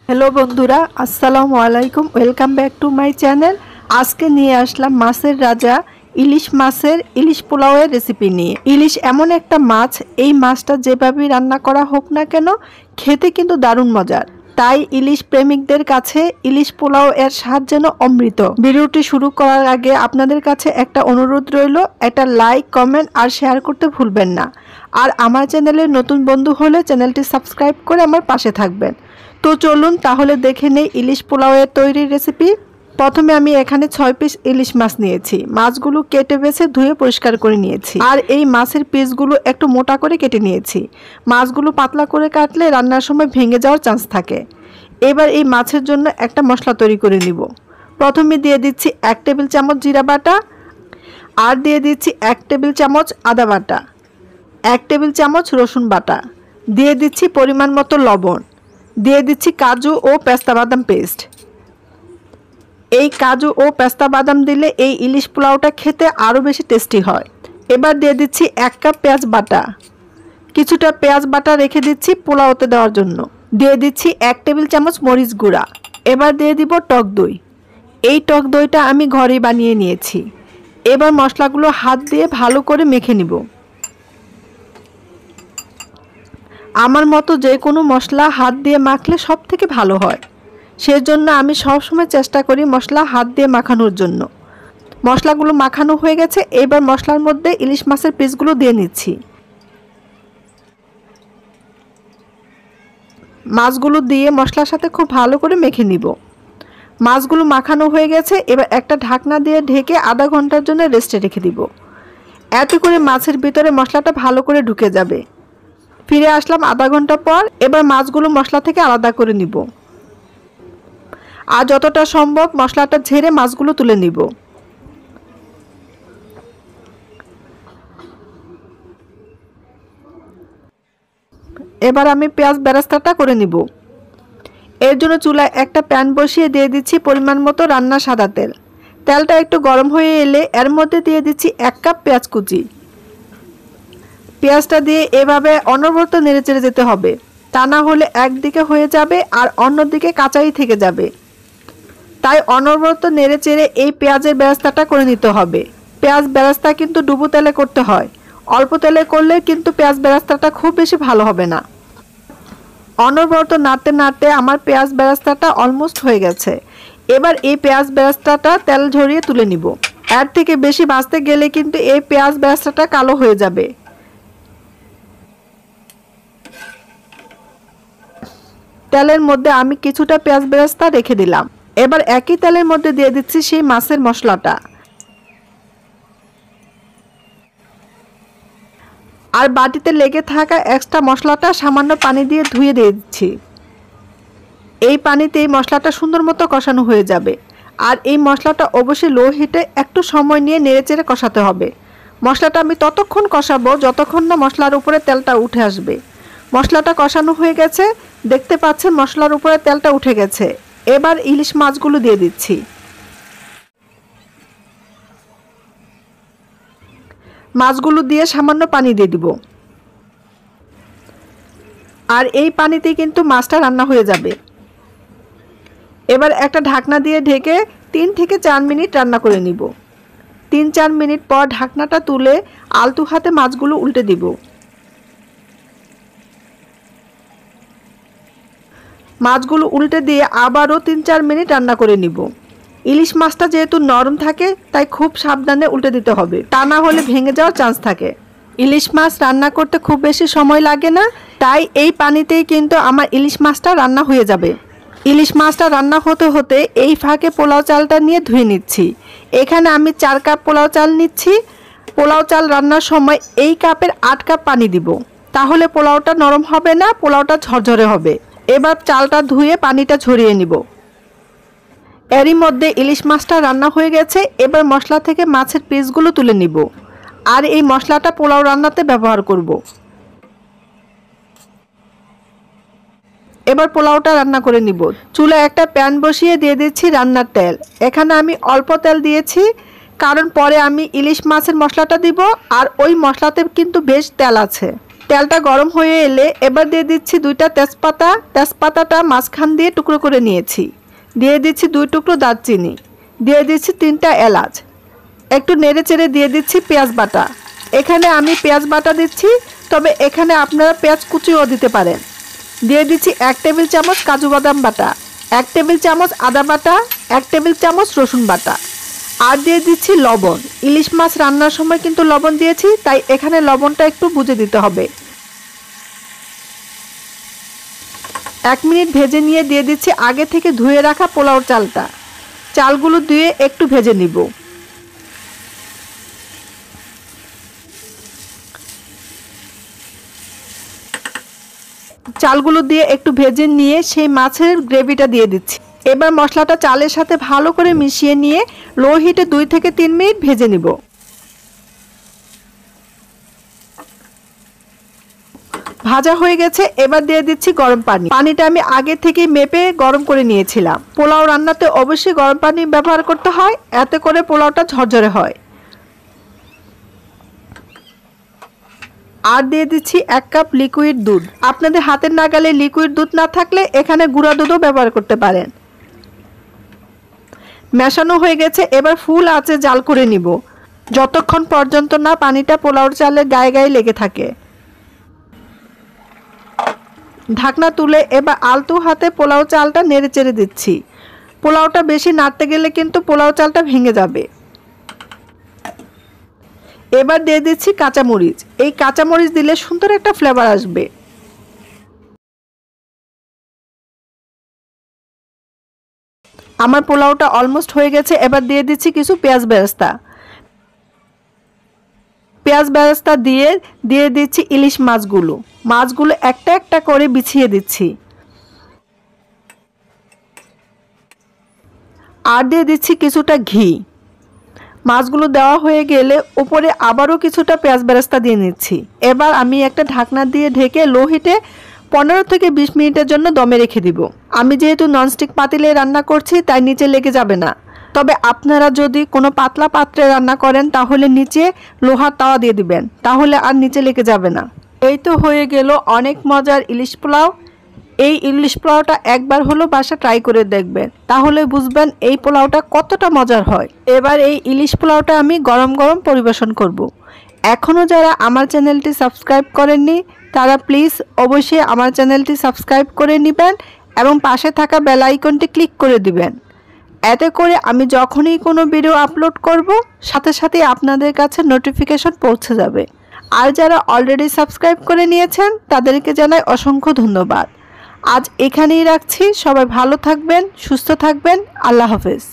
Hello बंधुरा अस्सलामु आलाइकुम welcome back to my channel. आज के निये आसलाम माছের রাজা ইলিশ মাছের ইলিশ পোলাওয়ের রেসিপি নিয়ে। ইলিশ এমন একটা মাছ, এই মাছটা যেভাবেই রান্না করা হোক না কেন খেতে কিন্তু দারুণ মজার। তাই ইলিশ প্রেমিকদের কাছে ইলিশ পোলাও এর স্বাদ যেন অমৃত। ভিডিওটি শুরু করার আগে আপনাদের কাছে একটা অনুরোধ রইল, একটা লাইক কমেন্ট আর শেয়ার করতে ভুলবেন না। আর আমার চ্যানেলের নতুন বন্ধু হলে চ্যানেলটি সাবস্ক্রাইব করে আমার পাশে থাকবেন। তো চলুন তাহলে দেখে নেই ইলিশ পোলাওয়ের তৈরির রেসিপি। প্রথমে আমি এখানে 6 পিস ইলিশ মাছ নিয়েছি। মাছগুলো কেটে বেছে ধুয়ে পরিষ্কার করে নিয়েছি। আর এই মাছের পিসগুলো একটু মোটা করে কেটে নিয়েছি। মাছগুলো পাতলা করে কাটলে রান্নার সময় ভেঙে যাওয়ার চান্স থাকে। এবার এই মাছের জন্য একটা মশলা তৈরি করে নিব। প্রথমে দিয়ে দিচ্ছি 1 টেবিল চামচ জিরা বাটা, আর দিয়ে দিচ্ছি 1 টেবিল চামচ আদা বাটা, 1 টেবিল চামচ রসুন বাটা, দিয়ে দিচ্ছি পরিমাণ মতো লবণ, দিয়ে দিচ্ছি কাজু ও পেস্তা বাদাম পেস্ট। এই কাজু ও পেস্তা বাদাম দিলে এই ইলিশ পোলাওটা খেতে আরও বেশি টেস্টি হয়। এবার দিয়ে দিচ্ছি 1 কাপ পেঁয়াজ বাটা। কিছুটা পেঁয়াজ বাটা রেখে দিচ্ছি পোলাওতে দেওয়ার জন্য। দিয়ে দিচ্ছি 1 টেবিল চামচ মরিচ গুঁড়া। এবার দিয়ে দিব টক দই। এই টক দইটা আমি ঘরেই বানিয়ে নিয়েছি। এবার মশলাগুলো হাত দিয়ে ভালো করে মেখে নিব। আমার মতো যে কোনো মশলা হাত দিয়ে মাখলে সব থেকে ভালো হয়, সেজন্য আমি সবসময় চেষ্টা করি মশলা হাত দিয়ে মাখানোর জন্য। মশলাগুলো মাখানো হয়ে গেছে। এবার মশলার মধ্যে ইলিশ মাছের পিসগুলো দিয়ে নিচ্ছি। মাছগুলো দিয়ে মশলার সাথে খুব ভালো করে মেখে নিব। মাছগুলো মাখানো হয়ে গেছে। এবার একটা ঢাকনা দিয়ে ঢেকে আধা ঘন্টার জন্য রেস্টে রেখে দিব। এতে করে মাছের ভিতরে মশলাটা ভালো করে ঢুকে যাবে। ফিরে আসলাম আধা ঘন্টা পর। এবার মাছগুলো মশলা থেকে আলাদা করে নিব। আর যতটা সম্ভব মশলাটা ঝেড়ে মাছগুলো তুলে নিব। এবার আমি পেঁয়াজ বেরেস্তাটা করে নিব। এর জন্য চুলায় একটা প্যান বসিয়ে দিয়ে দিচ্ছি পরিমাণ মতো রান্নার সাদা তেল। তেলটা একটু গরম হয়ে এলে এর মধ্যে দিয়ে দিচ্ছি 1 কাপ পেঁয়াজ কুচি। পেঁয়াজটা দিয়ে এভাবে অনবরত নেড়েচেড়ে যেতে হবে, তা না হলে একদিকে হয়ে যাবে আর অন্যদিকে কাঁচাই থেকে যাবে। তাই অনবরত নেড়েচেড়ে এই পেঁয়াজের বেরেস্তাটা করে নিতে হবে। পেঁয়াজ বেরেস্তা কিন্তু ডুবো তেলে করতে হয়, অল্প তেলে করলে কিন্তু পেঁয়াজ বেরেস্তাটা খুব বেশি ভালো হবে না। অনবরত নাড়তে নাড়তে আমার পেঁয়াজ বেরেস্তাটা অলমোস্ট হয়ে গেছে। এবার এই পেঁয়াজ বেরেস্তাটা তেল ঝরিয়ে তুলে নিব। এর থেকে বেশি ভাজতে গেলে কিন্তু এই পেঁয়াজ বেরেস্তাটা কালো হয়ে যাবে। তেলের মধ্যে আমি কিছুটা পেঁয়াজ বেরেস্তা রেখে দিলাম। এবার একই তেলের মধ্যে দিয়ে দিচ্ছি সেই মাছের মশলাটা, আর বাটিতে লেগে থাকা এক্সট্রা মশলাটা সামান্য পানি দিয়ে ধুয়ে দিয়ে দিচ্ছি। এই পানিতে এই মশলাটা সুন্দর মতো কষানো হয়ে যাবে। আর এই মশলাটা অবশ্যই লো হিটে একটু সময় নিয়ে নেড়েচেড়ে কষাতে হবে। মশলাটা আমি ততক্ষণ কষাবো যতক্ষণ না মশলার উপরে তেলটা উঠে আসবে। মশলাটা কষানো হয়ে গেছে, দেখতে পাচ্ছেন মশলার উপরে তেলটা উঠে গেছে। এবার ইলিশ মাছগুলো দিয়ে দিচ্ছি। মাছগুলো দিয়ে সামান্য পানি দিয়ে দিব। আর এই পানিতেই কিন্তু মাছটা রান্না হয়ে যাবে। এবার একটা ঢাকনা দিয়ে ঢেকে 3 থেকে 4 মিনিট রান্না করে নিব। 3-4 মিনিট পর ঢাকনাটা তুলে আলতু হাতে মাছগুলো উল্টে দিব। মাছগুলো উল্টে দিয়ে আবারও 3-4 মিনিট রান্না করে নিব। ইলিশ মাছটা যেহেতু নরম থাকে তাই খুব সাবধানে উল্টে দিতে হবে, তা না হলে ভেঙে যাওয়ার চান্স থাকে। ইলিশ মাছ রান্না করতে খুব বেশি সময় লাগে না, তাই এই পানিতেই কিন্তু আমার ইলিশ মাছটা রান্না হয়ে যাবে। ইলিশ মাছটা রান্না হতে হতে এই ফাঁকে পোলাও চালটা নিয়ে ধুয়ে নিচ্ছি। এখানে আমি 4 কাপ পোলাও চাল নিচ্ছি। পোলাও চাল রান্নার সময় এই কাপের 8 কাপ পানি দিব, তাহলে পোলাওটা নরম হবে না, পোলাওটা ঝরঝরে হবে। এবার চালটা ধুয়ে পানিটা ঝরিয়ে নিব। এরই মধ্যে ইলিশ মাছটা রান্না হয়ে গেছে। এবার মশলা থেকে মাছের পিসগুলো তুলে নিব। আর এই মশলাটা পোলাও রান্নাতে ব্যবহার করব। এবার পোলাওটা রান্না করে নিব। চুলায় একটা প্যান বসিয়ে দিয়ে দিচ্ছি রান্নার তেল। এখানে আমি অল্প তেল দিয়েছি, কারণ পরে আমি ইলিশ মাছের মশলাটা দিব আর ওই মশলাতে কিন্তু বেশ তেল আছে। তেলটা গরম হয়ে এলে এবার দিয়ে দিচ্ছি 2টা তেজপাতা। তেজপাতাটা মাঝখান দিয়ে টুকরো করে নিয়েছি। দিয়ে দিচ্ছি 2 টুকরো দারচিনি, দিয়ে দিচ্ছি 3টা এলাচ। একটু নেড়ে চেড়ে দিয়ে দিচ্ছি পেঁয়াজ বাটা। এখানে আমি পেঁয়াজ বাটা দিচ্ছি, তবে এখানে আপনারা পেঁয়াজ কুচিও দিতে পারেন। দিয়ে দিচ্ছি 1 টেবিল চামচ কাজু বাদাম বাটা, 1 টেবিল চামচ আদা বাটা, 1 টেবিল চামচ রসুন বাটা। আর দিয়ে দিচ্ছি লবণ। ইলিশ মাছ রান্নার সময় কিন্তু লবণ দিয়েছি, তাই এখানে লবণটা একটু বুঝে দিতে হবে। 1 মিনিট ভেজে নিয়ে দিয়ে দিচ্ছি আগে থেকে ধুয়ে রাখা পোলাওর চালটা। চালগুলো দিয়ে একটু ভেজে নিব। চালগুলো দিয়ে একটু ভেজে নিয়ে সেই মাছের গ্রেভিটা দিয়ে দিচ্ছি। এবার মশলাটা চালের সাথে ভালো করে মিশিয়ে নিয়ে লো হিটে 2 থেকে 3 মিনিট ভেজে নিব। ভাজা হয়ে গেছে, এবার দিয়ে দিচ্ছি গরম পানি। পানিটা আমি আগে থেকে মেপে গরম করে নিয়েছিলাম। পোলাও রান্নাতে অবশ্যই গরম পানি ব্যবহার করতে হয়, এতে করে পোলাওটা ঝরঝরে হয়। আর দিয়ে দিচ্ছি 1 কাপ লিকুইড দুধ। আপনাদের হাতের নাগালে লিকুইড দুধ না থাকলে এখানে গুঁড়া দুধও ব্যবহার করতে পারেন। মেশানো হয়ে গেছে, এবার ফুল আঁচে জাল করে নিব, যতক্ষণ পর্যন্ত না পানিটা পোলাওর চালের গায়ে গায়ে লেগে থাকে। ঢাকনা তুলে এবার আলতু হাতে পোলাও চালটা নেড়ে চেড়ে দিচ্ছি। পোলাওটা বেশি নাড়তে গেলে কিন্তু পোলাও চালটা ভেঙে যাবে। এবার দিয়ে দিচ্ছি কাঁচামরিচ। এই কাঁচামরিচ দিলে সুন্দর একটা ফ্লেভার আসবে। আমার পোলাওটা অলমোস্ট হয়ে গেছে, এবার দিয়ে দিচ্ছি কিছু পেঁয়াজ বেরেস্তা। পেঁয়াজ বেরেস্তা দিয়ে দিচ্ছি ইলিশ মাছগুলো। মাছগুলো একটা একটা করে বিছিয়ে দিচ্ছি। আর দিয়ে দিচ্ছি কিছুটা ঘি। মাছগুলো দেওয়া হয়ে গেলে উপরে আবারও কিছুটা পেঁয়াজ বেরেস্তা দিয়ে নিচ্ছি। এবার আমি একটা ঢাকনা দিয়ে ঢেকে লো হিটে 15 থেকে 20 মিনিটের জন্য দমে রেখে দিব। আমি যেহেতু ননস্টিক পাতিলে রান্না করছি, তাই নিচে লেগে যাবে না। তবে আপনারা যদি কোনো পাতলা পাত্রে রান্না করেন তাহলে নিচে লোহার তাওয়া দিয়ে দিবেন, তাহলে আর নিচে লেগে যাবে না। এই তো হয়ে গেল অনেক মজার ইলিশ পোলাও। এই ইলিশ পোলাওটা একবার হলো বাসা ট্রাই করে দেখবেন, তাহলে বুঝবেন এই পোলাওটা কতটা মজার হয়। এবার এই ইলিশ পোলাওটা আমি গরম গরম পরিবেশন করব। এখনও যারা আমার চ্যানেলটি সাবস্ক্রাইব করেননি তারা প্লিজ অবশ্যই আমার চ্যানেলটি সাবস্ক্রাইব করে নেবেন এবং পাশে থাকা বেল আইকনটি ক্লিক করে দিবেন। এতে করে আমি যখনই কোনো ভিডিও আপলোড করব সাথে সাথে আপনাদের কাছে নোটিফিকেশন পৌঁছে যাবে। আর যারা অলরেডি সাবস্ক্রাইব করে নিয়েছেন তাদেরকে জানাই অসংখ্য ধন্যবাদ। আজ এখানেই রাখছি। সবাই ভালো থাকবেন, সুস্থ থাকবেন। আল্লাহ হাফেজ।